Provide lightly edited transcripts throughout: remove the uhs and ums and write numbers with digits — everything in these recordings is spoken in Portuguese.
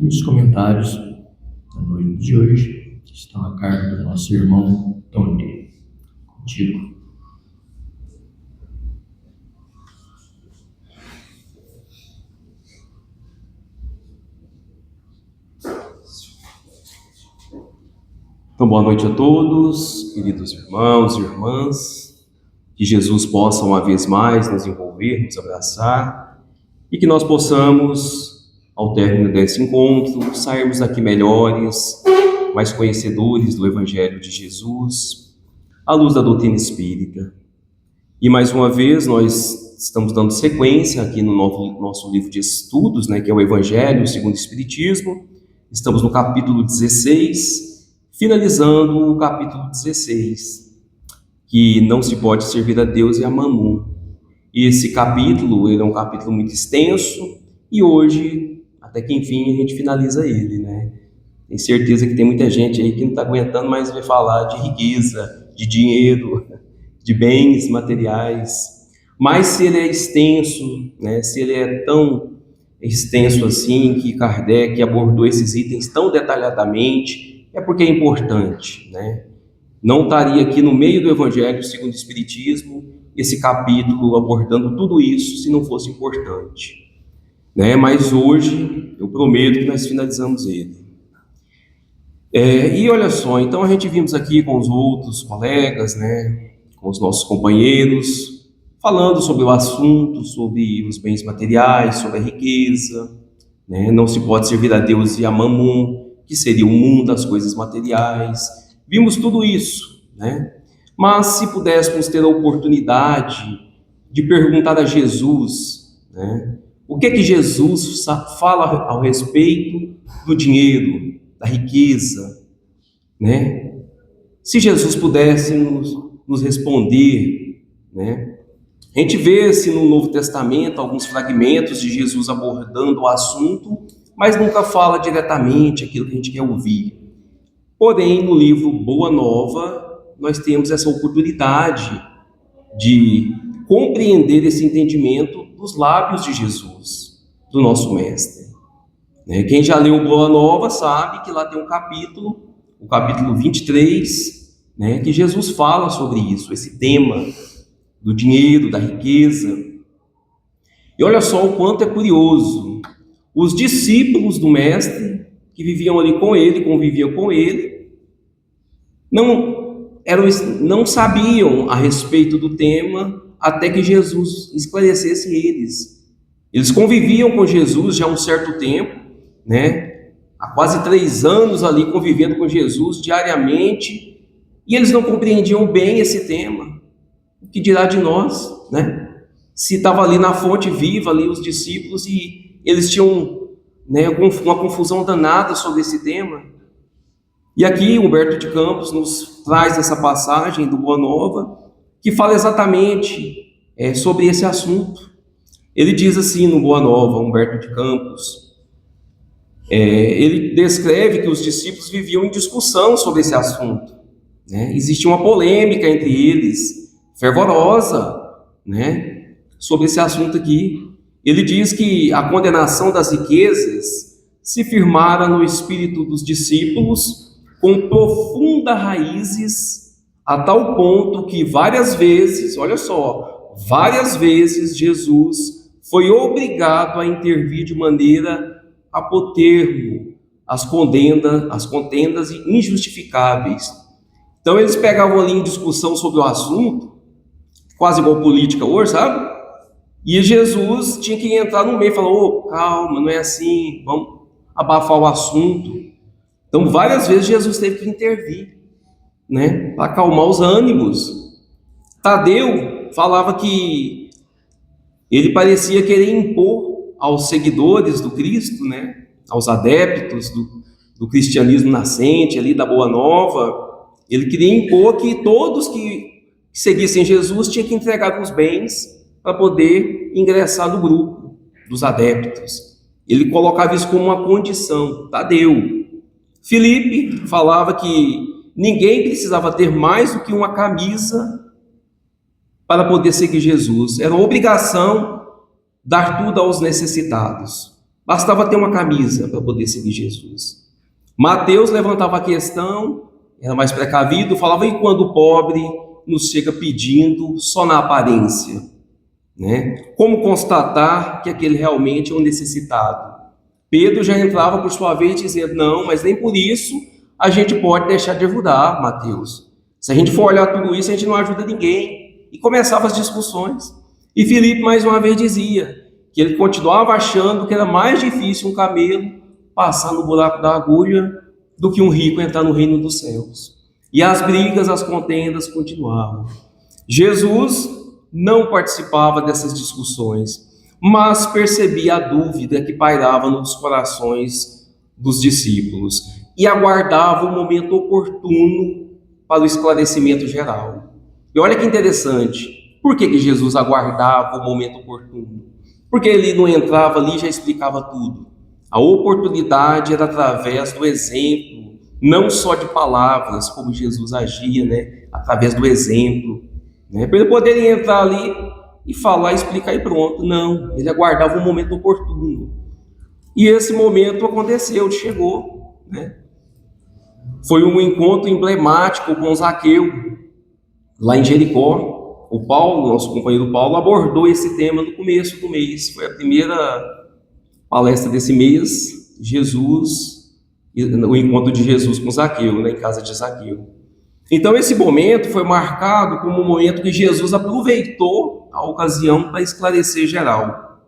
E os comentários da noite de hoje estão a cargo do nosso irmão Tony. Contigo. Então, boa noite a todos, queridos irmãos e irmãs, que Jesus possa uma vez mais nos envolver, nos abraçar, e que nós possamos, ao término desse encontro, sairmos daqui melhores, mais conhecedores do Evangelho de Jesus, à luz da doutrina espírita. E mais uma vez, nós estamos dando sequência aqui no nosso livro de estudos, que é o Evangelho segundo o Espiritismo. Estamos no capítulo 16, finalizando o capítulo 16, que não se pode servir a Deus e a Mamon. E esse capítulo, ele é um capítulo muito extenso, e hoje, até que enfim, a gente finaliza ele, Tenho certeza que tem muita gente aí que não está aguentando mais ver falar de riqueza, de dinheiro, de bens materiais. Mas se ele é extenso, se ele é tão extenso assim, que Kardec abordou esses itens tão detalhadamente, é porque é importante, Não estaria aqui no meio do Evangelho segundo o Espiritismo, esse capítulo abordando tudo isso, se não fosse importante, Mas hoje, eu prometo que nós finalizamos ele. E olha só, então a gente vimos aqui com os outros colegas, com os nossos companheiros, falando sobre o assunto, sobre os bens materiais, sobre a riqueza, Não se pode servir a Deus e a Mamon, que seria o mundo das coisas materiais. Vimos tudo isso, Mas se pudéssemos ter a oportunidade de perguntar a Jesus, o que Jesus fala ao respeito do dinheiro, da riqueza, Se Jesus pudesse nos responder, A gente vê-se no Novo Testamento alguns fragmentos de Jesus abordando o assunto, mas nunca fala diretamente aquilo que a gente quer ouvir. Porém, no livro Boa Nova, nós temos essa oportunidade de compreender esse entendimento dos lábios de Jesus, do nosso Mestre. Quem já leu Boa Nova sabe que lá tem um capítulo, o capítulo 23, que Jesus fala sobre isso, esse tema do dinheiro, da riqueza. E olha só o quanto é curioso. Os discípulos do Mestre, que viviam ali com ele, conviviam com ele, não sabiam a respeito do tema até que Jesus esclarecesse eles. Eles conviviam com Jesus já há um certo tempo, há quase 3 anos ali convivendo com Jesus diariamente, e eles não compreendiam bem esse tema. O que dirá de nós, Se estava ali na fonte viva, ali os discípulos, e eles tinham uma confusão danada sobre esse tema. E aqui Humberto de Campos nos traz essa passagem do Boa Nova, que fala exatamente sobre esse assunto. Ele diz assim no Boa Nova, Humberto de Campos, ele descreve que os discípulos viviam em discussão sobre esse assunto. Existia uma polêmica entre eles, fervorosa, sobre esse assunto aqui. Ele diz que a condenação das riquezas se firmara no espírito dos discípulos com profundas raízes, a tal ponto que várias vezes Jesus foi obrigado a intervir de maneira a pôr termo às contendas injustificáveis. Então eles pegavam ali em discussão sobre o assunto, quase igual política hoje, sabe? E Jesus tinha que entrar no meio e falar: calma, não é assim, vamos abafar o assunto. Então, várias vezes Jesus teve que intervir, para acalmar os ânimos. Tadeu falava que ele parecia querer impor aos seguidores do Cristo, aos adeptos do cristianismo nascente, ali da Boa Nova, ele queria impor que todos que seguissem Jesus tinham que entregar os bens para poder ingressar no grupo dos adeptos. Ele colocava isso como uma condição. Tadeu. Filipe falava que ninguém precisava ter mais do que uma camisa para poder seguir Jesus. Era uma obrigação dar tudo aos necessitados. Bastava ter uma camisa para poder seguir Jesus. Mateus levantava a questão, era mais precavido, falava: e quando o pobre nos chega pedindo só na aparência, né? Como constatar que aquele realmente é um necessitado? Pedro já entrava por sua vez dizendo: não, mas nem por isso a gente pode deixar de ajudar, Mateus. Se a gente for olhar tudo isso, a gente não ajuda ninguém. E começavam as discussões. E Filipe mais uma vez dizia que ele continuava achando que era mais difícil um camelo passar no buraco da agulha do que um rico entrar no reino dos céus. E as brigas, as contendas continuavam. Jesus não participava dessas discussões, mas percebia a dúvida que pairava nos corações dos discípulos e aguardava o momento oportuno para o esclarecimento geral. E olha que interessante, por que Jesus aguardava o momento oportuno? Porque ele não entrava ali e já explicava tudo. A oportunidade era através do exemplo, não só de palavras, como Jesus agia, né? Através do exemplo, né? Para ele poder entrar ali e falar, explicar e pronto. Não, ele aguardava um momento oportuno. E esse momento aconteceu, chegou, né? Foi um encontro emblemático com Zaqueu, lá em Jericó. O Paulo, nosso companheiro Paulo, abordou esse tema no começo do mês. Foi a primeira palestra desse mês, o encontro de Jesus com Zaqueu, né, em casa de Zaqueu. Então esse momento foi marcado como um momento que Jesus aproveitou a ocasião para esclarecer geral.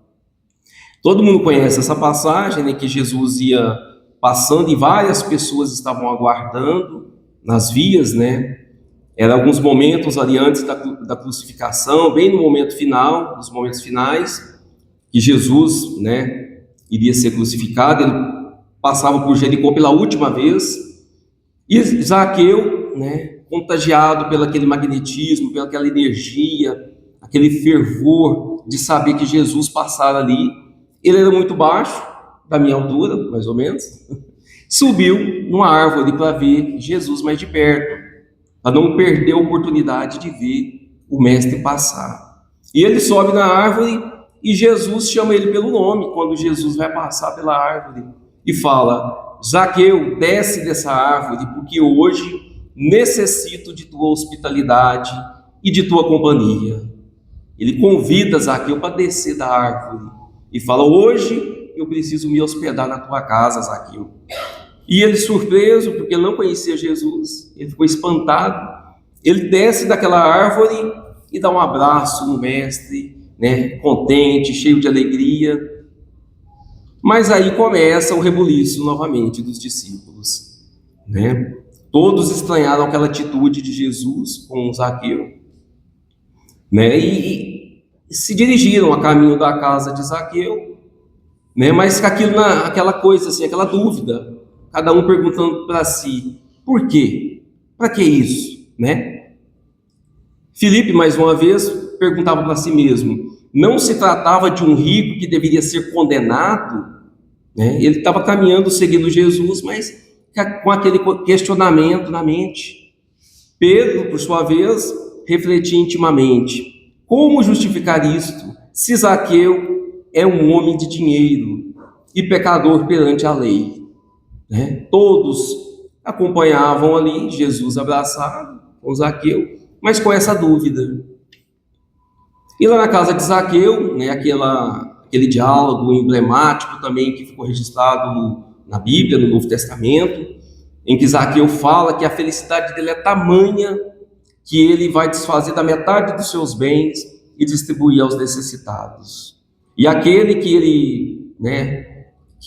Todo mundo conhece essa passagem, né, que Jesus ia passando e várias pessoas estavam aguardando nas vias, né? Eram alguns momentos ali antes da crucificação, bem no momento final, nos momentos finais, que Jesus, né, iria ser crucificado. Ele passava por Jericó pela última vez, e Zaqueu, né, contagiado pelo aquele magnetismo, pela aquela energia, aquele fervor de saber que Jesus passara ali. Ele era muito baixo, da minha altura, mais ou menos, subiu numa árvore para ver Jesus mais de perto, para não perder a oportunidade de ver o mestre passar. E ele sobe na árvore e Jesus chama ele pelo nome quando Jesus vai passar pela árvore e fala: Zaqueu, desce dessa árvore, porque hoje necessito de tua hospitalidade e de tua companhia. Ele convida Zaqueu para descer da árvore e fala: hoje eu preciso me hospedar na tua casa, Zaqueu. E ele, surpreso, porque ele não conhecia Jesus, ele ficou espantado. Ele desce daquela árvore e dá um abraço no mestre, né, contente, cheio de alegria. Mas aí começa o rebuliço novamente dos discípulos, né? Todos estranharam aquela atitude de Jesus com Zaqueu, né? E se dirigiram a caminho da casa de Zaqueu, né? Mas com aquela coisa assim, aquela dúvida, cada um perguntando para si: por quê? Para que isso, né? Filipe, mais uma vez, perguntava para si mesmo: não se tratava de um rico que deveria ser condenado, né? Ele estava caminhando seguindo Jesus, mas com aquele questionamento na mente. Pedro, por sua vez, refletia intimamente: como justificar isto, se Zaqueu é um homem de dinheiro e pecador perante a lei, né? Todos acompanhavam ali Jesus abraçado com Zaqueu, mas com essa dúvida. E lá na casa de Zaqueu, né, aquele diálogo emblemático também que ficou registrado na Bíblia, no Novo Testamento, em que Zaqueu fala que a felicidade dele é tamanha que ele vai desfazer da metade dos seus bens e distribuir aos necessitados. E aquele que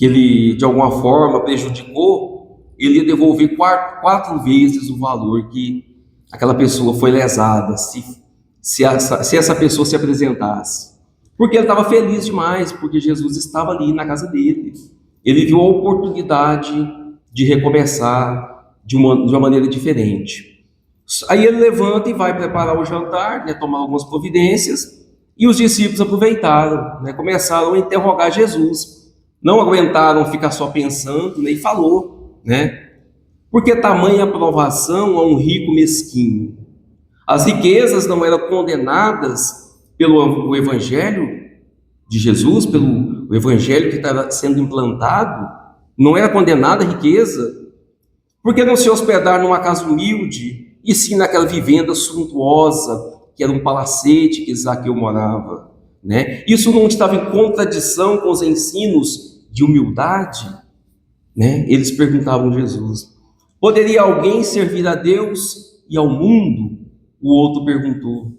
ele de alguma forma prejudicou, ele ia devolver quatro vezes o valor que aquela pessoa foi lesada, se essa pessoa se apresentasse. Porque ele estava feliz demais, porque Jesus estava ali na casa dele. Ele viu a oportunidade de recomeçar de uma maneira diferente. Aí ele levanta e vai preparar o jantar, né, tomar algumas providências, e os discípulos aproveitaram, né, começaram a interrogar Jesus. Não aguentaram ficar só pensando, né, e falou, né? Por que tamanha aprovação a um rico mesquinho? As riquezas não eram condenadas pelo Evangelho de Jesus, pelo o evangelho que estava sendo implantado, não era condenado à riqueza. Por que não se hospedar numa casa humilde, e sim naquela vivenda suntuosa, que era um palacete que Zaqueu morava, né? Isso não estava em contradição com os ensinos de humildade, né? Eles perguntavam a Jesus: poderia alguém servir a Deus e ao mundo? O outro perguntou.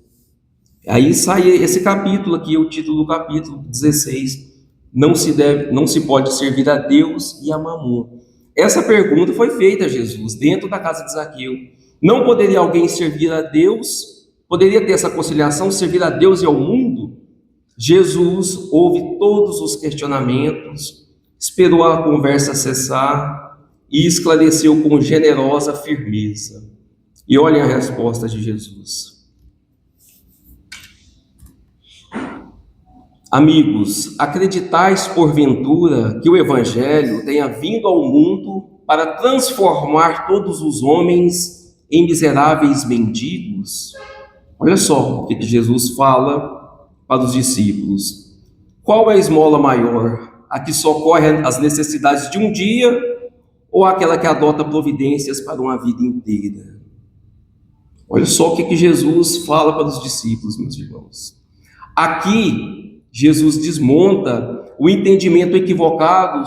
Aí sai esse capítulo aqui, o título do capítulo 16. Não se pode servir a Deus e a Mamon. Essa pergunta foi feita a Jesus dentro da casa de Zaqueu. Não poderia alguém servir a Deus? Poderia ter essa conciliação, servir a Deus e ao mundo? Jesus ouve todos os questionamentos, esperou a conversa cessar e esclareceu com generosa firmeza. E olhem a resposta de Jesus. Amigos, acreditais porventura que o Evangelho tenha vindo ao mundo para transformar todos os homens em miseráveis mendigos? Olha só o que Jesus fala para os discípulos. Qual é a esmola maior? A que socorre as necessidades de um dia ou aquela que adota providências para uma vida inteira? Olha só o que Jesus fala para os discípulos, meus irmãos. Aqui, Jesus desmonta o entendimento equivocado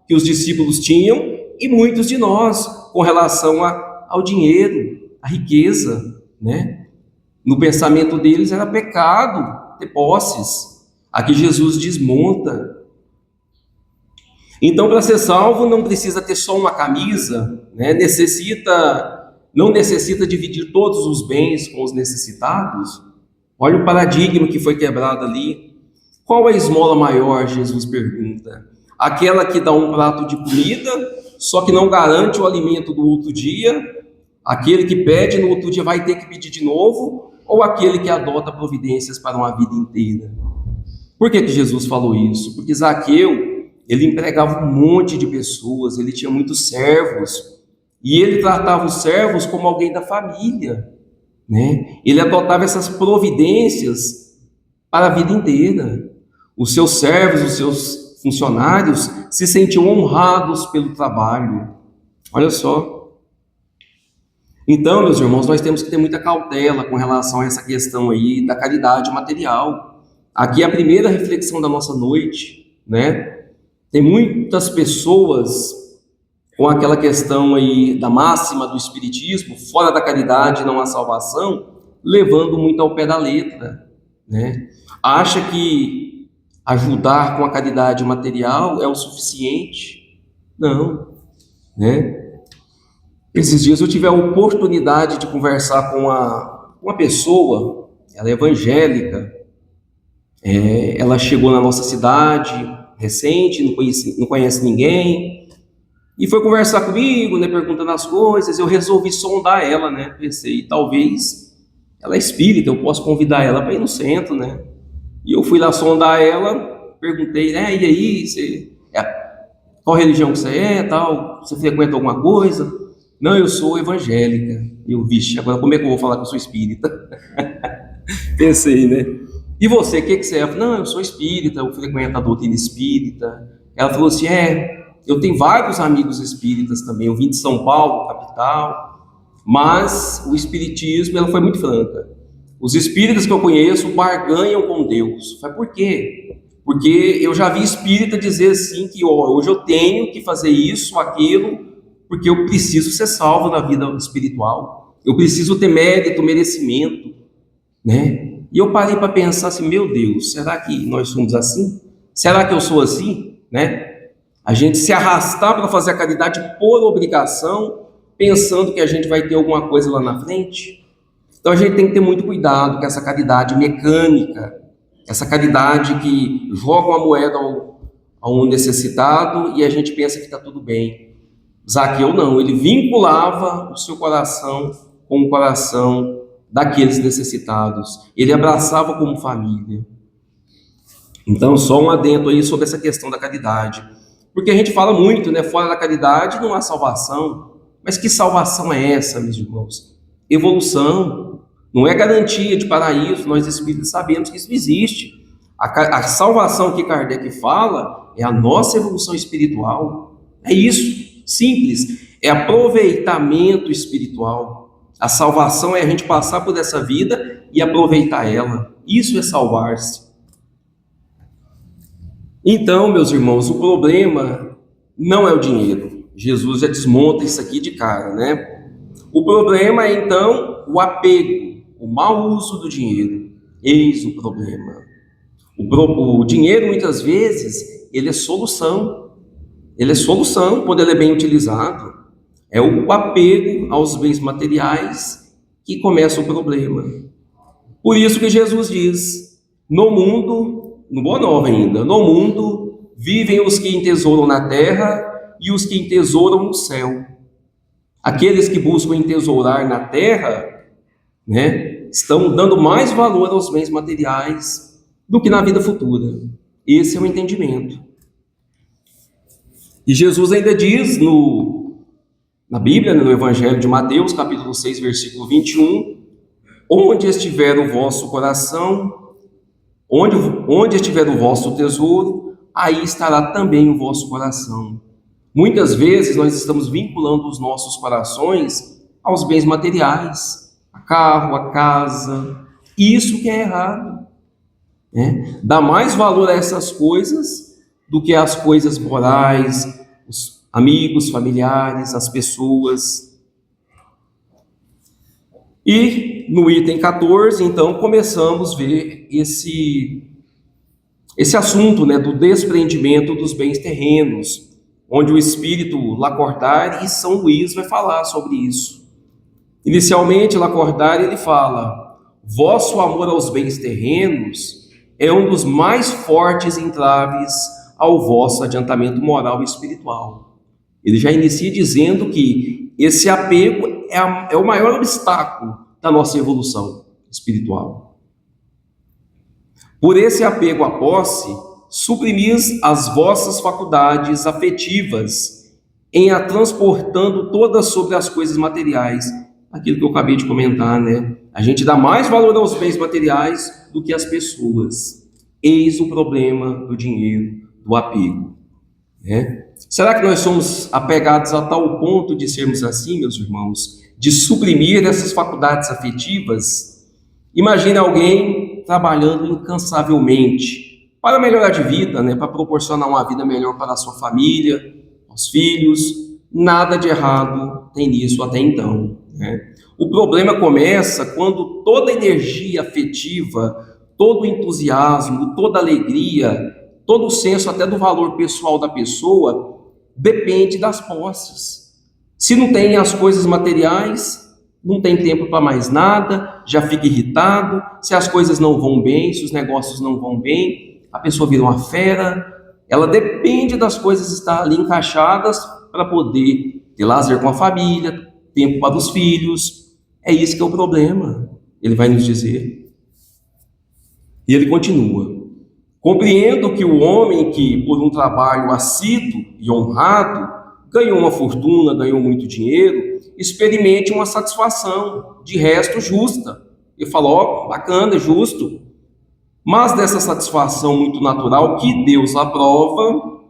que os discípulos tinham e muitos de nós com relação ao dinheiro, à riqueza, né? No pensamento deles era pecado ter posses. Aqui Jesus desmonta. Então, para ser salvo, não precisa ter só uma camisa, né? Não necessita dividir todos os bens com os necessitados. Olha o paradigma que foi quebrado ali. Qual é a esmola maior, Jesus pergunta? Aquela que dá um prato de comida, só que não garante o alimento do outro dia? Aquele que pede no outro dia vai ter que pedir de novo? Ou aquele que adota providências para uma vida inteira? Por que Jesus falou isso? Porque Zaqueu, ele empregava um monte de pessoas, ele tinha muitos servos, e ele tratava os servos como alguém da família, né? Ele adotava essas providências para a vida inteira. Os seus servos, os seus funcionários se sentiam honrados pelo trabalho. Olha só. Então, meus irmãos, nós temos que ter muita cautela com relação a essa questão aí da caridade material. Aqui é a primeira reflexão da nossa noite, né? Tem muitas pessoas com aquela questão aí da máxima do espiritismo, fora da caridade não há salvação, levando muito ao pé da letra, né? Acha que ajudar com a caridade material é o suficiente. Não, né? Esses dias eu tive a oportunidade de conversar com uma pessoa, ela é evangélica, ela chegou na nossa cidade recente, não conhece ninguém, e foi conversar comigo, né, perguntando as coisas. Eu resolvi sondar ela, né, pensei, talvez ela é espírita, eu posso convidar ela para ir no centro, né, e eu fui lá sondar ela, perguntei, e aí, qual religião que você é, tal, você frequenta alguma coisa? Não, eu sou evangélica. Eu, vixe, agora como é que eu vou falar que eu sou espírita? Pensei, né? E você, o que você é? Não, eu sou espírita, eu frequento a doutrina espírita. Ela falou assim, eu tenho vários amigos espíritas também, eu vim de São Paulo, capital, mas o espiritismo, ela foi muito franca. Os espíritas que eu conheço barganham com Deus. Eu falei, por quê? Porque eu já vi espírita dizer assim que hoje eu tenho que fazer isso, aquilo, porque eu preciso ser salvo na vida espiritual, eu preciso ter mérito, merecimento, né? E eu parei para pensar assim, meu Deus, será que nós somos assim? Será que eu sou assim, né? A gente se arrastar para fazer a caridade por obrigação, pensando que a gente vai ter alguma coisa lá na frente. Então a gente tem que ter muito cuidado com essa caridade mecânica, essa caridade que joga uma moeda a um necessitado e a gente pensa que está tudo bem. Zaqueu não, ele vinculava o seu coração com o coração daqueles necessitados. Ele abraçava como família. Então, só um adendo aí sobre essa questão da caridade. Porque a gente fala muito, né? Fora da caridade não há salvação. Mas que salvação é essa, meus irmãos? Evolução. Não é garantia de paraíso. Nós espíritas sabemos que isso existe. A salvação que Kardec fala é a nossa evolução espiritual. É isso, simples. É aproveitamento espiritual. A salvação é a gente passar por essa vida e aproveitar ela. Isso é salvar-se. Então, meus irmãos, o problema não é o dinheiro. Jesus já desmonta isso aqui de cara, né? O problema é, então, o apego, o mau uso do dinheiro. Eis o problema. O dinheiro, muitas vezes, ele é solução. Ele é solução quando ele é bem utilizado. É o apego aos bens materiais que começa o problema. Por isso que Jesus diz, no mundo, no Boa Nova ainda, no mundo vivem os que entesouram na terra e os que entesouram no céu. Aqueles que buscam entesourar na terra, né, estão dando mais valor aos bens materiais do que na vida futura. Esse é o entendimento. E Jesus ainda diz na Bíblia, no Evangelho de Mateus, capítulo 6, versículo 21, onde estiver o vosso coração, onde estiver o vosso tesouro, aí estará também o vosso coração. Muitas vezes nós estamos vinculando os nossos corações aos bens materiais, a carro, a casa, isso que é errado, né? Dá mais valor a essas coisas do que às coisas morais, os amigos, familiares, as pessoas. E no item 14, então, começamos a ver esse assunto, né, do desprendimento dos bens terrenos, onde o espírito Lacordaire e São Luís vai falar sobre isso. Inicialmente, Lacordaire ele fala: vosso amor aos bens terrenos é um dos mais fortes entraves ao vosso adiantamento moral e espiritual. Ele já inicia dizendo que esse apego é o maior obstáculo da nossa evolução espiritual. Por esse apego à posse, suprimis as vossas faculdades afetivas, em a transportando todas sobre as coisas materiais. Aquilo que eu acabei de comentar, né? A gente dá mais valor aos bens materiais do que às pessoas. Eis o problema do dinheiro, do apego, né? Será que nós somos apegados a tal ponto de sermos assim, meus irmãos? De suprimir essas faculdades afetivas? Imagine alguém trabalhando incansavelmente para melhorar de vida, né? Para proporcionar uma vida melhor para a sua família, os filhos. Nada de errado tem nisso até então, né? O problema começa quando toda energia afetiva, todo entusiasmo, toda alegria, todo o senso até do valor pessoal da pessoa depende das posses. Se não tem as coisas materiais, não tem tempo para mais nada, já fica irritado. Se as coisas não vão bem, se os negócios não vão bem, a pessoa vira uma fera. Ela depende das coisas estar ali encaixadas para poder ter lazer com a família, tempo para os filhos. É isso que é o problema, ele vai nos dizer. E ele continua: compreendo que o homem que, por um trabalho assíduo e honrado, ganhou uma fortuna, ganhou muito dinheiro, experimente uma satisfação, de resto justa. Ele falou: ó, bacana, justo. Mas dessa satisfação muito natural que Deus aprova,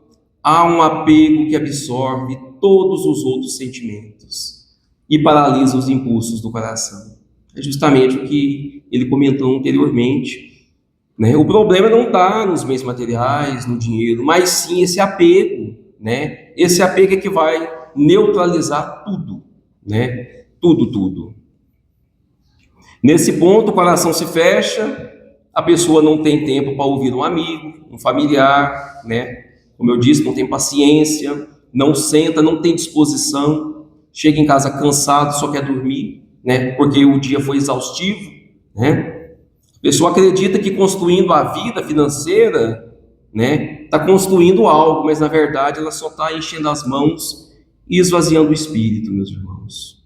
há um apego que absorve todos os outros sentimentos e paralisa os impulsos do coração. É justamente o que ele comentou anteriormente, né? O problema não está nos bens materiais, no dinheiro, mas sim esse apego, né? Esse apego é que vai neutralizar tudo, né? Tudo. Nesse ponto, o coração se fecha, a pessoa não tem tempo para ouvir um amigo, um familiar, né? Como eu disse, não tem paciência, não senta, não tem disposição, chega em casa cansado, só quer dormir, né? Porque o dia foi exaustivo, né? A pessoa acredita que construindo a vida financeira, né, está construindo algo, mas na verdade ela só está enchendo as mãos e esvaziando o espírito, meus irmãos.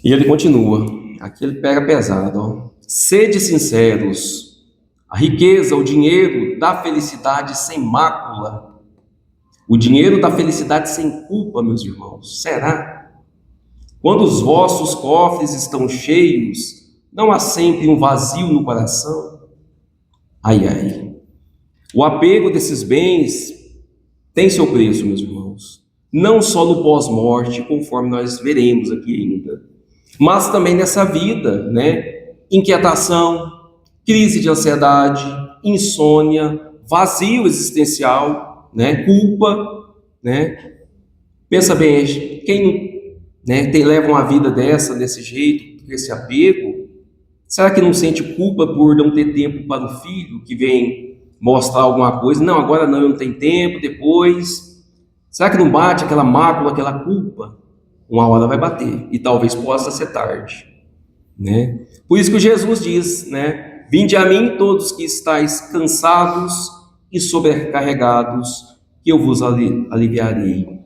E ele continua, aqui ele pega pesado, ó. Sede sinceros, a riqueza, o dinheiro dá felicidade sem mácula, o dinheiro dá felicidade sem culpa, meus irmãos. Será? Quando os vossos cofres estão cheios, não há sempre um vazio no coração? Ai, ai. O apego desses bens tem seu preço, meus irmãos. Não só no pós-morte, conforme nós veremos aqui ainda, mas também nessa vida, né? Inquietação, crise de ansiedade, insônia, vazio existencial, né? Culpa, né? Pensa bem, quem, né, leva uma vida desse jeito, com esse apego, será que não sente culpa por não ter tempo para o filho que vem mostrar alguma coisa? Não, agora não, eu não tenho tempo, depois. Será que não bate aquela mácula, aquela culpa? Uma hora vai bater, e talvez possa ser tarde, né? Por isso que Jesus diz, né? Vinde a mim todos que estáis cansados e sobrecarregados, que eu vos aliviarei.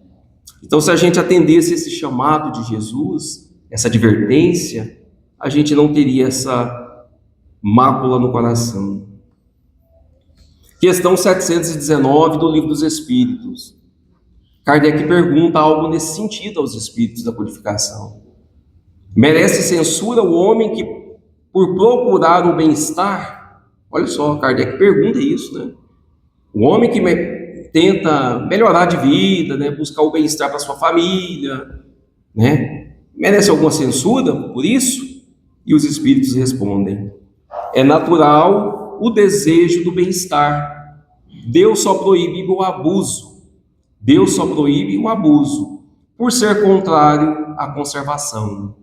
Então, se a gente atendesse esse chamado de Jesus, essa advertência, a gente não teria essa mácula no coração. Questão 719 do Livro dos Espíritos. Kardec pergunta algo nesse sentido aos espíritos da codificação. Merece censura o homem que, por procurar o bem-estar, olha só, Kardec pergunta isso, né? O homem que tenta melhorar de vida, né? Buscar o bem-estar para sua família, né? Merece alguma censura por isso? E os espíritos respondem: é natural o desejo do bem-estar. Deus só proíbe o abuso. Deus só proíbe o abuso, por ser contrário à conservação.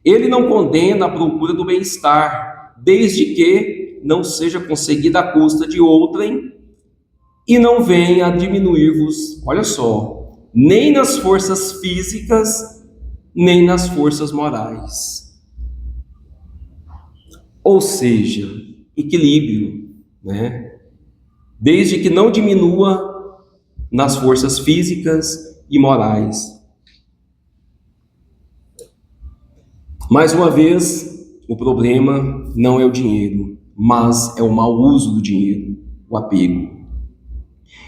Ele não condena a procura do bem-estar, desde que não seja conseguida à custa de outrem e não venha a diminuir-vos, olha só, nem nas forças físicas, nem nas forças morais. Ou seja, equilíbrio, né? Desde que não diminua nas forças físicas e morais. Mais uma vez, o problema não é o dinheiro, mas é o mau uso do dinheiro, o apego.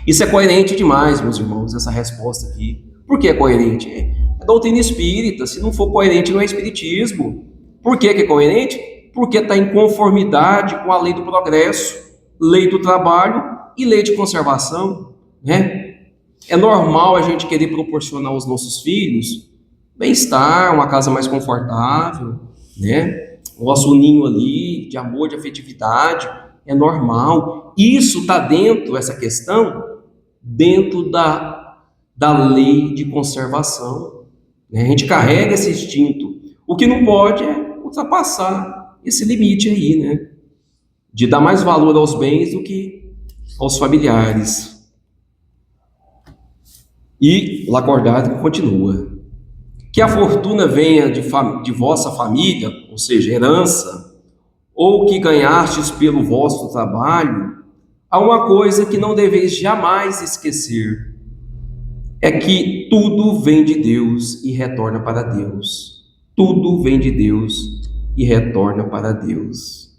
Isso é coerente demais, meus irmãos, essa resposta aqui. Por que é coerente? É doutrina espírita. Se não for coerente, não é espiritismo. Por que é coerente? Porque está em conformidade com a lei do progresso, lei do trabalho e lei de conservação, né? É normal a gente querer proporcionar aos nossos filhos bem-estar, uma casa mais confortável, né? O nosso ninho ali de amor, de afetividade, é normal. Isso está dentro, essa questão, dentro da lei de conservação, né? A gente carrega esse instinto. O que não pode é ultrapassar esse limite aí, né? De dar mais valor aos bens do que aos familiares. E Lacordaire continua: que a fortuna venha de vossa família, ou seja, herança, ou que ganhastes pelo vosso trabalho, há uma coisa que não deveis jamais esquecer, é que tudo vem de Deus e retorna para Deus. Tudo vem de Deus e retorna para Deus.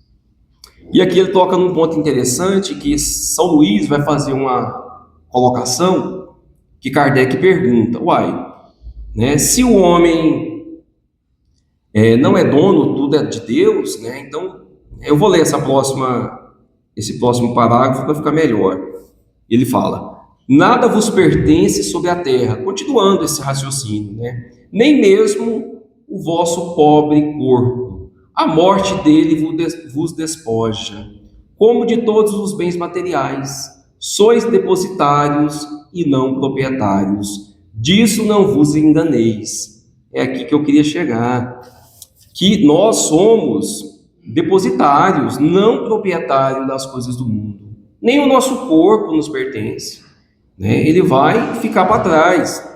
E aqui ele toca num ponto interessante, que São Luís vai fazer uma colocação, que Kardec pergunta: uai, né, se o homem não é dono, tudo é de Deus, né? Então, eu vou ler esse próximo parágrafo para ficar melhor. Ele fala: nada vos pertence sobre a terra, continuando esse raciocínio, né? Nem mesmo o vosso pobre corpo. A morte dele vos despoja, como de todos os bens materiais. Sois depositários e não proprietários. Disso não vos enganeis. É aqui que eu queria chegar. Que nós somos depositários, não proprietários das coisas do mundo. Nem o nosso corpo nos pertence, né? Ele vai ficar para trás.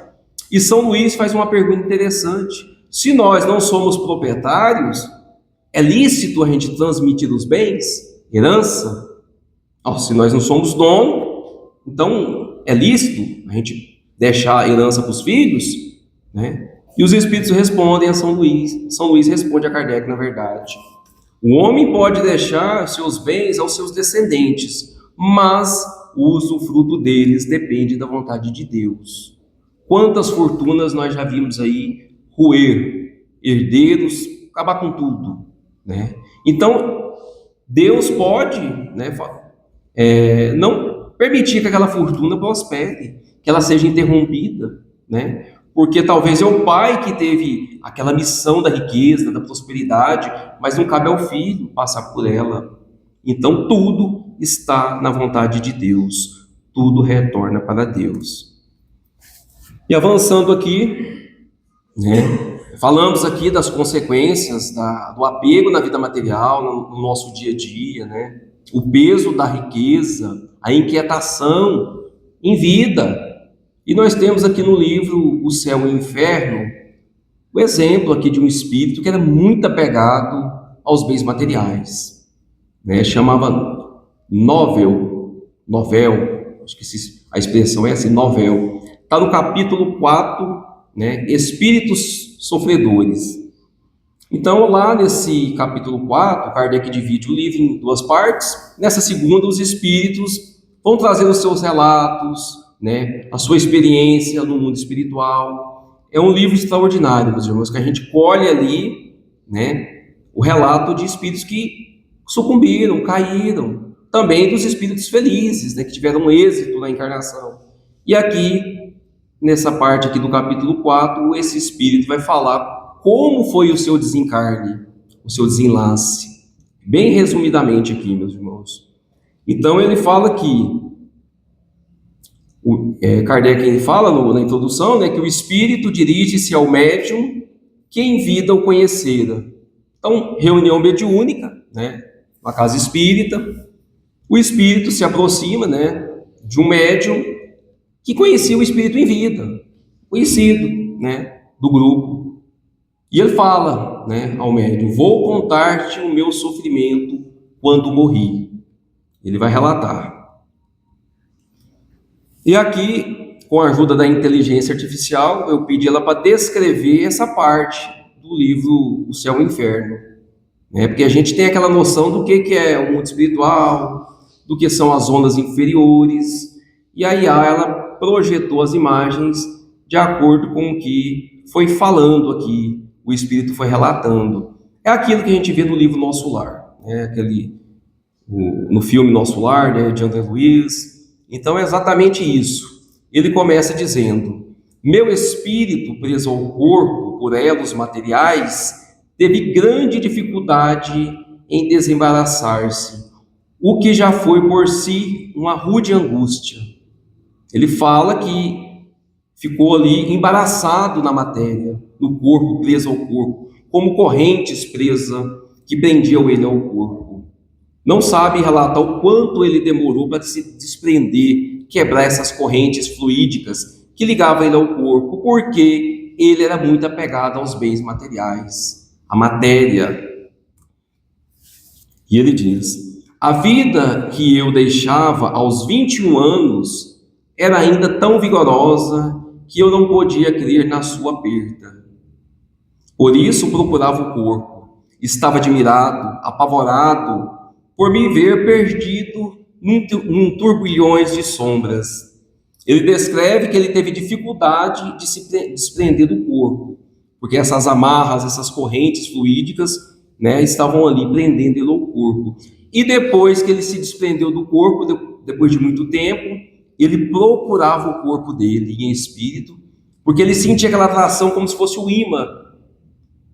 E São Luís faz uma pergunta interessante: se nós não somos proprietários, é lícito a gente transmitir os bens, herança? Se nós não somos dono, então é lícito a gente deixar a herança para os filhos, né? E os espíritos respondem a São Luís. São Luís responde a Kardec, na verdade: o homem pode deixar seus bens aos seus descendentes, mas o usufruto deles depende da vontade de Deus. Quantas fortunas nós já vimos aí roer, herdeiros, acabar com tudo, né? Então, Deus pode, né, não permitir que aquela fortuna prospere, que ela seja interrompida, né? Porque talvez é o pai que teve aquela missão da riqueza, da prosperidade, mas não cabe ao filho passar por ela. Então tudo está na vontade de Deus, tudo retorna para Deus. E avançando aqui, né, falamos aqui das consequências do apego na vida material, no nosso dia a dia, né? O peso da riqueza, a inquietação em vida. E nós temos aqui no livro O Céu e o Inferno, o exemplo aqui de um espírito que era muito apegado aos bens materiais, né? Chamava Novel, acho que a expressão é assim, Novel. Está no capítulo 4, né? Espíritos sofredores. Então, lá nesse capítulo 4, Kardec divide o livro em duas partes. Nessa segunda, os espíritos vão trazer os seus relatos, né, a sua experiência no mundo espiritual. É um livro extraordinário, meus irmãos, que a gente colhe ali, né, o relato de espíritos que sucumbiram, caíram, também dos espíritos felizes, né, que tiveram êxito na encarnação. E aqui, nessa parte aqui do capítulo 4, esse espírito vai falar como foi o seu desencarne, o seu desenlace, bem resumidamente aqui, meus irmãos. Então ele fala que Kardec fala na introdução, né, que o espírito dirige-se ao médium que em vida o conhecera. Então, reunião mediúnica, né, uma casa espírita, o espírito se aproxima, né, de um médium que conhecia o espírito em vida, conhecido, né, do grupo. E ele fala, né, ao médium: vou contar-te o meu sofrimento quando morri. Ele vai relatar. E aqui, com a ajuda da inteligência artificial, eu pedi ela para descrever essa parte do livro O Céu e o Inferno, né? Porque a gente tem aquela noção do que é o mundo espiritual, do que são as ondas inferiores, e a IA, ela projetou as imagens de acordo com o que foi falando aqui, o Espírito foi relatando. É aquilo que a gente vê no livro Nosso Lar, né? No filme Nosso Lar, né, de André Luiz. Então é exatamente isso. Ele começa dizendo: meu espírito, preso ao corpo por elos materiais, teve grande dificuldade em desembaraçar-se, o que já foi por si uma rude angústia. Ele fala que ficou ali embaraçado na matéria, no corpo, preso ao corpo, como correntes presas que prendiam ele ao corpo. Não sabe relatar o quanto ele demorou para se desprender, quebrar essas correntes fluídicas que ligavam ele ao corpo, porque ele era muito apegado aos bens materiais, à matéria. E ele diz: a vida que eu deixava aos 21 anos era ainda tão vigorosa que eu não podia crer na sua perda. Por isso procurava o corpo, estava admirado, apavorado, por me ver perdido num turbilhões de sombras. Ele descreve que ele teve dificuldade de se desprender do corpo, porque essas amarras, essas correntes fluídicas, né, estavam ali prendendo ele ao corpo. E depois que ele se desprendeu do corpo, depois de muito tempo, ele procurava o corpo dele em espírito, porque ele sentia aquela atração como se fosse o imã,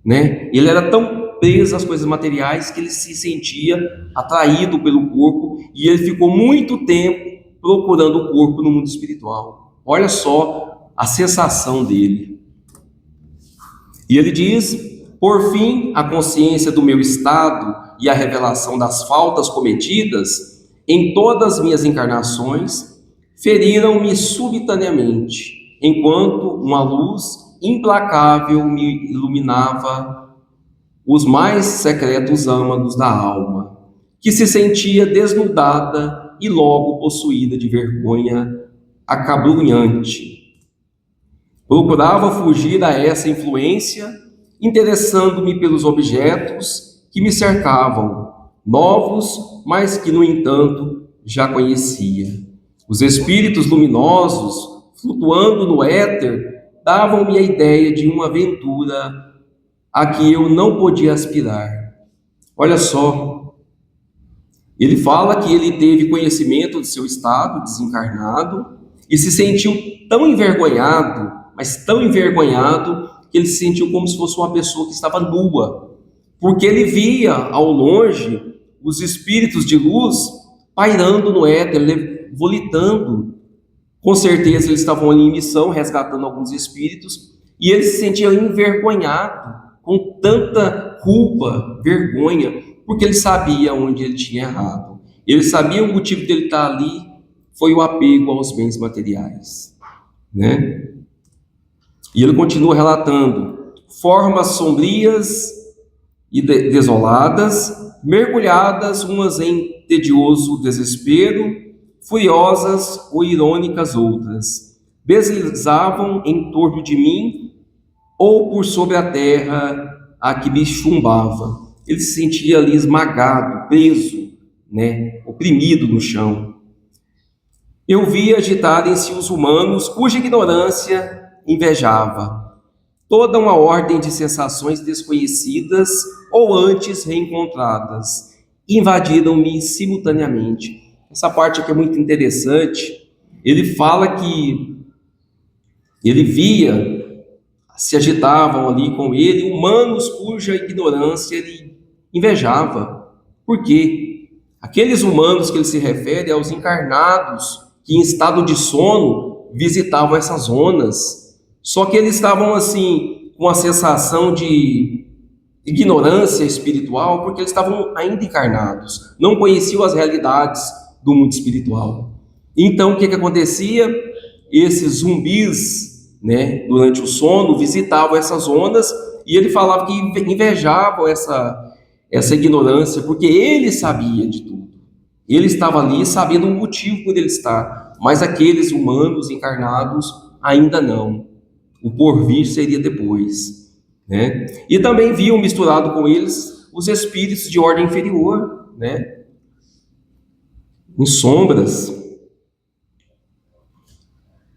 né? Ele era tão preso às coisas materiais que ele se sentia atraído pelo corpo, e ele ficou muito tempo procurando o corpo no mundo espiritual. Olha só a sensação dele. E ele diz: por fim, a consciência do meu estado e a revelação das faltas cometidas em todas as minhas encarnações feriram-me subitaneamente, enquanto uma luz implacável me iluminava os mais secretos âmagos da alma, que se sentia desnudada e logo possuída de vergonha acabrunhante. Procurava fugir a essa influência, interessando-me pelos objetos que me cercavam, novos, mas que, no entanto, já conhecia. Os espíritos luminosos, flutuando no éter, davam-me a ideia de uma aventura a que eu não podia aspirar. Olha só, Ele fala que ele teve conhecimento do seu estado desencarnado e se sentiu tão envergonhado, mas tão envergonhado, que ele se sentiu como se fosse uma pessoa que estava nua, porque ele via ao longe os espíritos de luz pairando no éter, volitando. Com certeza eles estavam ali em missão, resgatando alguns espíritos, e ele se sentia envergonhado, com tanta culpa, vergonha, porque ele sabia onde ele tinha errado. Ele sabia o motivo dele estar ali, foi o apego aos bens materiais, né? E ele continua relatando: formas sombrias e desoladas, mergulhadas umas em tedioso desespero, furiosas ou irônicas outras, deslizavam em torno de mim ou por sobre a terra a que me chumbava. Ele se sentia ali esmagado, preso, né, oprimido no chão. Eu via agitarem-se os humanos cuja ignorância invejava. Toda uma ordem de sensações desconhecidas ou antes reencontradas invadiram-me simultaneamente. Essa parte aqui é muito interessante. Ele fala que ele via, se agitavam ali com ele, humanos cuja ignorância ele invejava. Por quê? Aqueles humanos que ele se refere aos encarnados que em estado de sono visitavam essas zonas. Só que eles estavam assim, com a sensação de ignorância espiritual, porque eles estavam ainda encarnados, não conheciam as realidades do mundo espiritual. Então, o que acontecia? Esses zumbis, né, durante o sono, visitavam essas zonas, e ele falava que invejavam essa ignorância, porque ele sabia de tudo. Ele estava ali sabendo o motivo por ele estar, mas aqueles humanos encarnados ainda não. O porvir seria depois, né? E também viam misturado com eles os espíritos de ordem inferior, né, em sombras.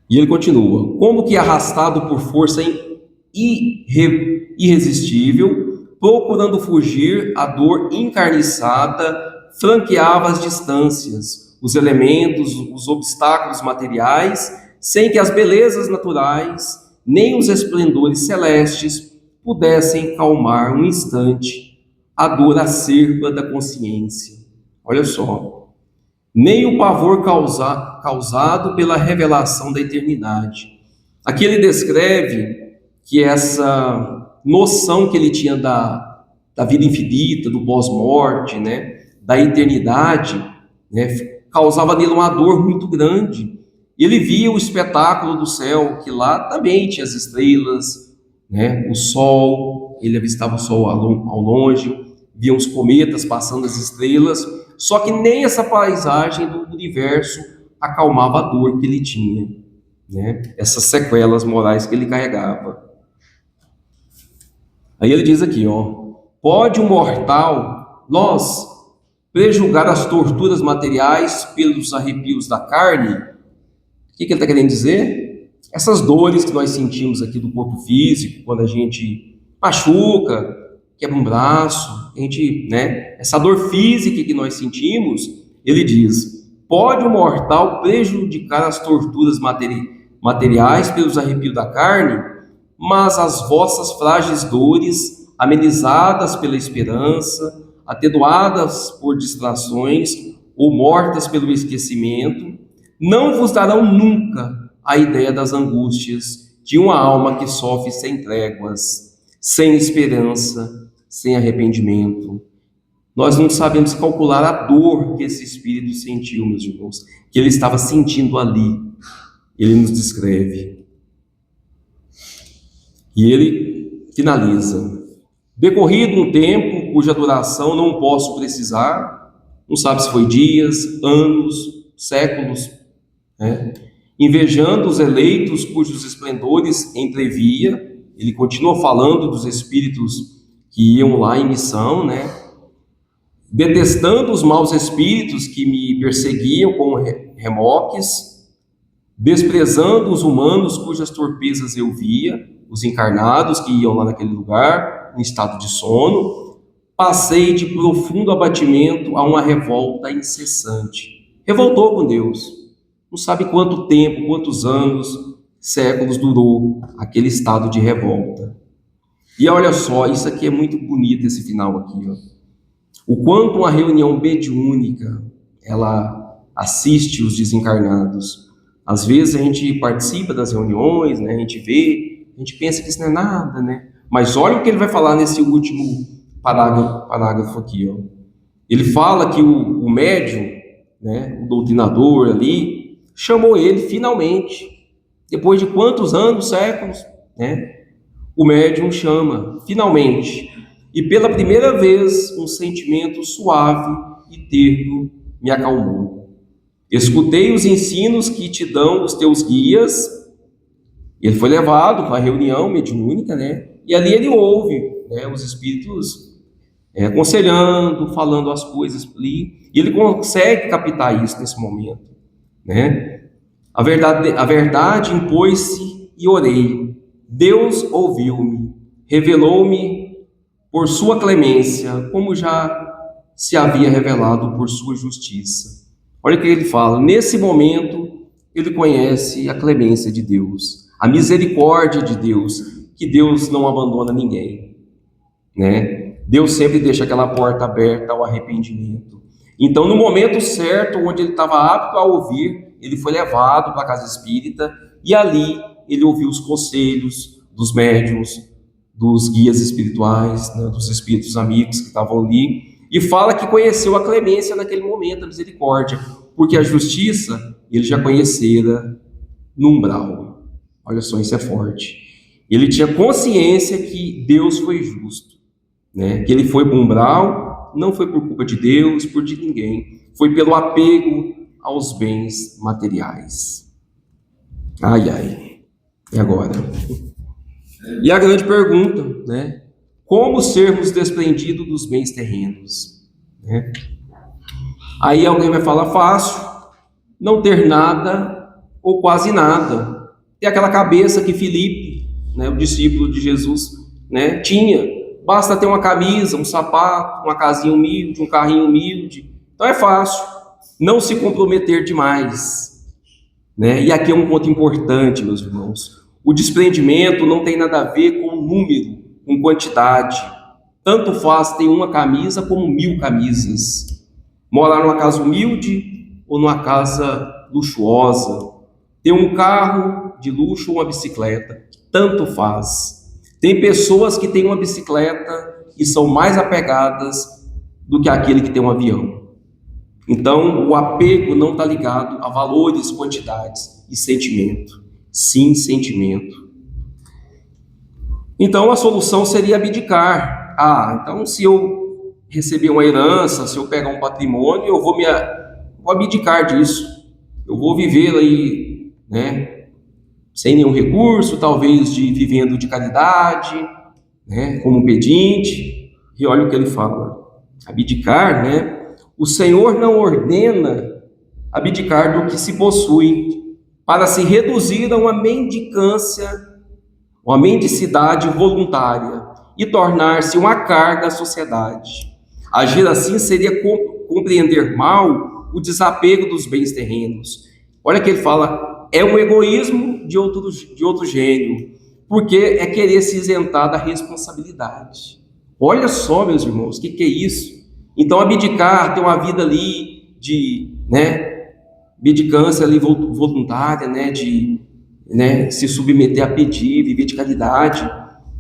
E ele continua: como que arrastado por força irresistível, procurando fugir à dor encarniçada, franqueava as distâncias, os elementos, os obstáculos materiais, sem que as belezas naturais nem os esplendores celestes pudessem calmar um instante a dor acerba da consciência. Olha só, nem o pavor causado pela revelação da eternidade. Aqui ele descreve que essa noção que ele tinha da vida infinita, do pós-morte, né, da eternidade, né, causava nele uma dor muito grande. Ele via o espetáculo do céu, que lá também tinha as estrelas, né, o sol, ele avistava o sol ao longe, via os cometas passando as estrelas, só que nem essa paisagem do universo acalmava a dor que ele tinha, né, essas sequelas morais que ele carregava. Aí ele diz aqui, ó: pode um mortal, nós, prejulgar as torturas materiais pelos arrepios da carne? O que ele está querendo dizer? Essas dores que nós sentimos aqui do corpo físico, quando a gente machuca, quebra um braço, a gente, né, essa dor física que nós sentimos, ele diz: pode o mortal prejudicar as torturas materiais pelos arrepios da carne, mas as vossas frágeis dores, amenizadas pela esperança, atenuadas por distrações ou mortas pelo esquecimento, não vos darão nunca a ideia das angústias de uma alma que sofre sem tréguas, sem esperança, sem arrependimento. Nós não sabemos calcular a dor que esse espírito sentiu, meus irmãos, que ele estava sentindo ali. Ele nos descreve. E ele finaliza: decorrido um tempo cuja duração não posso precisar, não sabe se foi dias, anos, séculos, né? Invejando os eleitos cujos esplendores entrevia, ele continua falando dos espíritos que iam lá em missão, né? Detestando os maus espíritos que me perseguiam com remoques, desprezando os humanos cujas torpezas eu via, os encarnados que iam lá naquele lugar, em estado de sono, passei de profundo abatimento a uma revolta incessante. Revoltou com Deus. Não sabe quanto tempo, quantos anos, séculos durou aquele estado de revolta. E olha só, isso aqui é muito bonito, esse final aqui, ó. O quanto uma reunião mediúnica, ela assiste os desencarnados. Às vezes a gente participa das reuniões, né? A gente vê, a gente pensa que isso não é nada, né? Mas olha o que ele vai falar nesse último parágrafo aqui, ó. Ele fala que o médium, né, o doutrinador ali, chamou ele finalmente, depois de quantos anos, séculos, né? O médium chama, finalmente, e pela primeira vez um sentimento suave e terno me acalmou. Escutei os ensinos que te dão os teus guias. Ele foi levado para a reunião mediúnica, né? E ali ele ouve, né, os espíritos aconselhando, falando as coisas ali, e ele consegue captar isso nesse momento, né? A verdade impôs-se e orei. Deus ouviu-me, revelou-me por sua clemência, como já se havia revelado por sua justiça. Olha o que ele fala. Nesse momento, ele conhece a clemência de Deus, a misericórdia de Deus, que Deus não abandona ninguém, né? Deus sempre deixa aquela porta aberta ao arrependimento. Então, no momento certo, onde ele estava apto a ouvir, ele foi levado para a casa espírita e ali ele ouviu os conselhos dos médiuns, dos guias espirituais, né, dos espíritos amigos que estavam ali, e fala que conheceu a clemência naquele momento, a misericórdia, porque a justiça ele já conhecera no umbral. Olha só, isso é forte. Ele tinha consciência que Deus foi justo, né? Que ele foi para o umbral, não foi por culpa de Deus, por de ninguém, foi pelo apego aos bens materiais. Ai, ai, e agora? E a grande pergunta, né? Como sermos desprendidos dos bens terrenos, né? Aí alguém vai falar fácil, não ter nada ou quase nada. Tem aquela cabeça que Filipe, né, o discípulo de Jesus, né, tinha. Basta ter uma camisa, um sapato, uma casinha humilde, um carrinho humilde. Então é fácil. Não se comprometer demais, né? E aqui é um ponto importante, meus irmãos. O desprendimento não tem nada a ver com número, com quantidade. Tanto faz ter uma camisa como 1000 camisas. Morar numa casa humilde ou numa casa luxuosa. Ter um carro de luxo ou uma bicicleta. Tanto faz. Tem pessoas que têm uma bicicleta e são mais apegadas do que aquele que tem um avião. Então, o apego não está ligado a valores, quantidades e sentimento. Sim, sentimento. Então, a solução seria abdicar. Então, se eu receber uma herança, se eu pegar um patrimônio, eu vou abdicar disso. Eu vou viver aí, né, sem nenhum recurso, talvez vivendo de caridade, né, como um pedinte. E olha o que ele fala. Abdicar, né? O Senhor não ordena abdicar do que se possui, para se reduzir a uma mendicância, uma mendicidade voluntária e tornar-se uma carga à sociedade. Agir assim seria compreender mal o desapego dos bens terrenos. Olha que ele fala, é um egoísmo de outro gênio, porque é querer se isentar da responsabilidade. Olha só, meus irmãos, o que é isso? Então, abdicar, ter uma vida ali de, né, mendicância ali voluntária, né, de, né, se submeter a pedir, viver de caridade.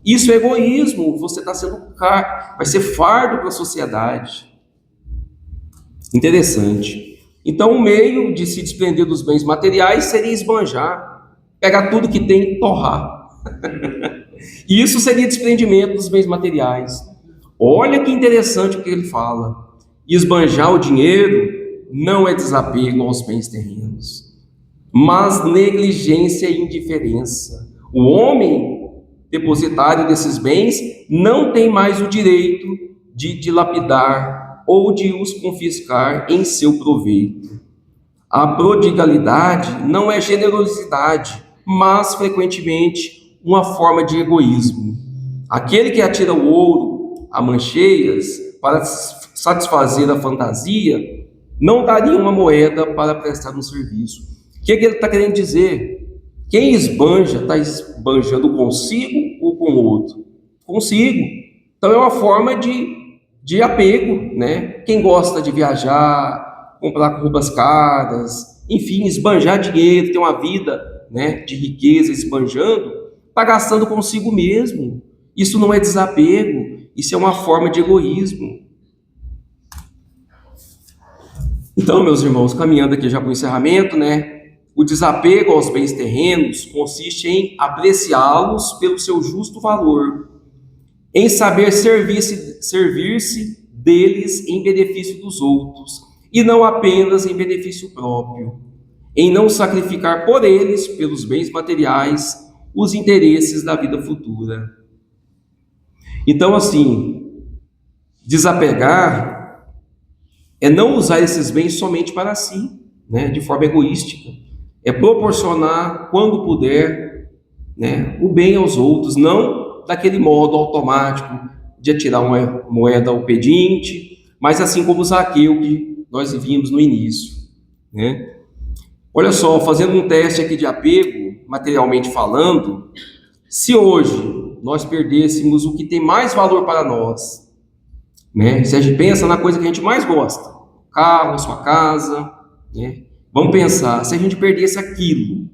Isso é egoísmo, você está sendo vai ser fardo para a sociedade. Interessante. Então, o meio de se desprender dos bens materiais seria esbanjar, pegar tudo que tem e torrar. E isso seria desprendimento dos bens materiais. Olha que interessante o que ele fala. Esbanjar o dinheiro não é desapego aos bens terrenos, mas negligência e indiferença. O homem depositário desses bens não tem mais o direito de dilapidar ou de os confiscar em seu proveito. A prodigalidade não é generosidade, mas frequentemente uma forma de egoísmo. Aquele que atira o ouro a mancheias para satisfazer a fantasia, não daria uma moeda para prestar um serviço. O que ele está querendo dizer? Quem esbanja, está esbanjando consigo ou com o outro? Consigo. Então é uma forma de apego, né? Quem gosta de viajar, comprar roupas caras, enfim, esbanjar dinheiro, ter uma vida, né, de riqueza esbanjando, está gastando consigo mesmo. Isso não é desapego, isso é uma forma de egoísmo. Então, meus irmãos, caminhando aqui já para o encerramento, né? O desapego aos bens terrenos consiste em apreciá-los pelo seu justo valor, em saber servir-se deles em benefício dos outros, e não apenas em benefício próprio, em não sacrificar por eles, pelos bens materiais, os interesses da vida futura. Então, assim, desapegar é não usar esses bens somente para si, né, de forma egoística. É proporcionar, quando puder, né, o bem aos outros, não daquele modo automático de atirar uma moeda ao pedinte, mas assim como Zaqueu, que nós vimos no início, né? Olha só, fazendo um teste aqui de apego, materialmente falando, se hoje nós perdêssemos o que tem mais valor para nós, né? Se a gente pensa na coisa que a gente mais gosta, carro, sua casa, né? Vamos pensar, se a gente perdesse aquilo,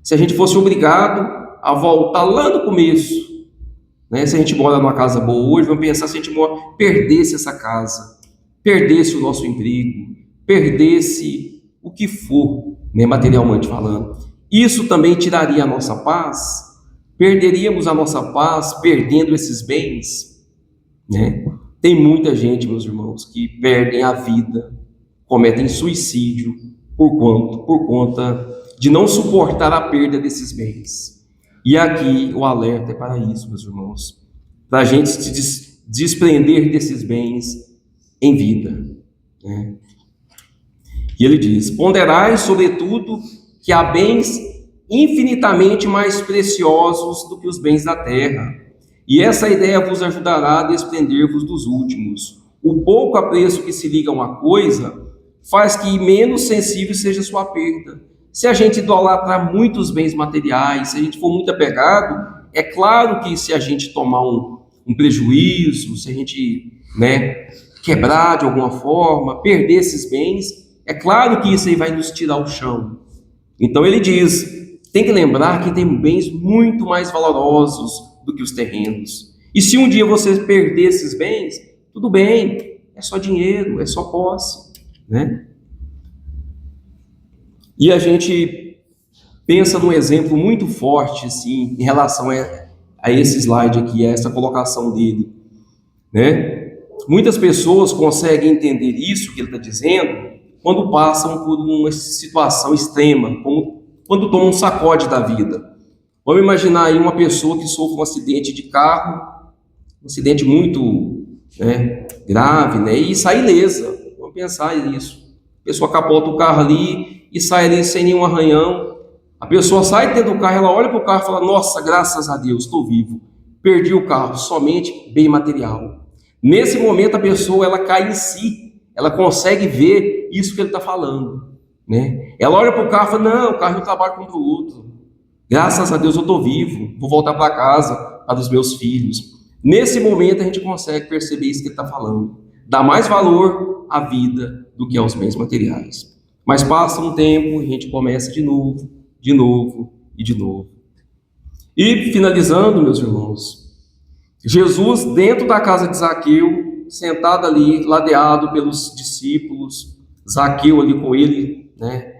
se a gente fosse obrigado a voltar lá no começo, né? Se a gente mora numa casa boa hoje, vamos pensar se a gente perdesse essa casa, perdesse o nosso emprego, perdesse o que for, né, materialmente falando. Isso também tiraria a nossa paz? Perderíamos a nossa paz perdendo esses bens, né? Tem muita gente, meus irmãos, que perdem a vida, cometem suicídio por conta de não suportar a perda desses bens. E aqui o alerta é para isso, meus irmãos, para a gente se desprender desses bens em vida, né? E ele diz: ponderai, sobretudo, que há bens infinitamente mais preciosos do que os bens da terra, e essa ideia vos ajudará a desprender-vos dos últimos. O pouco apreço que se liga a uma coisa faz que menos sensível seja a sua perda. Se a gente idolatrar muitos bens materiais, se a gente for muito apegado, é claro que se a gente tomar um prejuízo, se a gente, né, quebrar de alguma forma, perder esses bens, é claro que isso aí vai nos tirar o chão. Então ele diz, tem que lembrar que tem bens muito mais valorosos do que os terrenos. E se um dia você perder esses bens, tudo bem, é só dinheiro, é só posse, né? E a gente pensa num exemplo muito forte, assim, em relação a esse slide aqui, a essa colocação dele, né? Muitas pessoas conseguem entender isso que ele está dizendo quando passam por uma situação extrema, como quando tomam um sacode da vida. Vamos imaginar aí uma pessoa que sofre um acidente de carro, um acidente muito, né, grave, né, e sai ilesa. Vamos pensar nisso. A pessoa capota o carro ali e sai ali sem nenhum arranhão. A pessoa sai dentro do carro, ela olha para o carro e fala: nossa, graças a Deus, estou vivo. Perdi o carro, somente bem material. Nesse momento a pessoa ela cai em si, ela consegue ver isso que ele está falando, né? Ela olha para o carro e fala: não, o carro não trabalha contra o outro. Graças a Deus eu estou vivo, vou voltar para casa, para os meus filhos. Nesse momento a gente consegue perceber isso que ele está falando. Dá mais valor à vida do que aos bens materiais. Mas passa um tempo e a gente começa de novo, de novo e de novo. E finalizando, meus irmãos, Jesus dentro da casa de Zaqueu, sentado ali, ladeado pelos discípulos, Zaqueu ali com ele, né,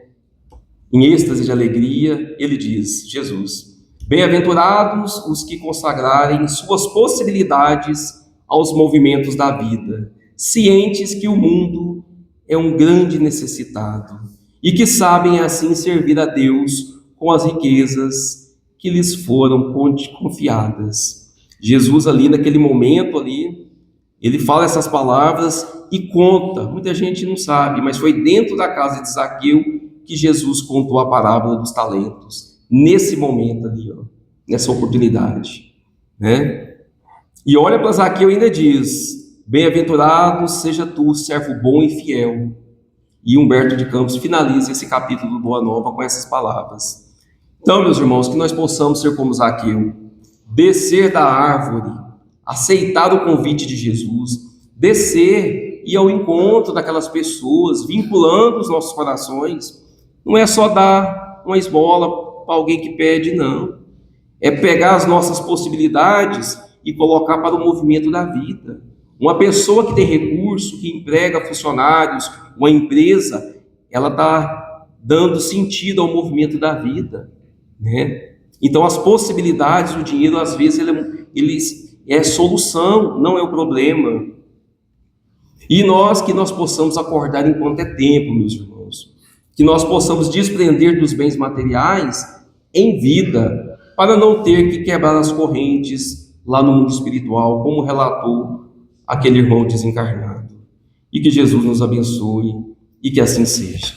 em êxtase de alegria, ele diz, Jesus: bem-aventurados os que consagrarem suas possibilidades aos movimentos da vida, cientes que o mundo é um grande necessitado e que sabem assim servir a Deus com as riquezas que lhes foram confiadas. Jesus ali naquele momento ali, ele fala essas palavras e conta, muita gente não sabe, mas foi dentro da casa de Zaqueu que Jesus contou a parábola dos talentos, nesse momento ali, ó, nessa oportunidade, né? E olha para Zaqueu e ainda diz: bem-aventurado seja tu, servo bom e fiel. E Humberto de Campos finaliza esse capítulo do Boa Nova com essas palavras. Então, meus irmãos, que nós possamos ser como Zaqueu, descer da árvore, aceitar o convite de Jesus, descer e ir ao encontro daquelas pessoas, vinculando os nossos corações. Não é só dar uma esmola para alguém que pede, não. É pegar as nossas possibilidades e colocar para o movimento da vida. Uma pessoa que tem recurso, que emprega funcionários, uma empresa, ela está dando sentido ao movimento da vida, né? Então, as possibilidades, o dinheiro, às vezes, ele é solução, não é o problema. E que nós possamos acordar enquanto é tempo, meus irmãos. Que nós possamos desprender dos bens materiais em vida, para não ter que quebrar as correntes lá no mundo espiritual, como relatou aquele irmão desencarnado. E que Jesus nos abençoe e que assim seja.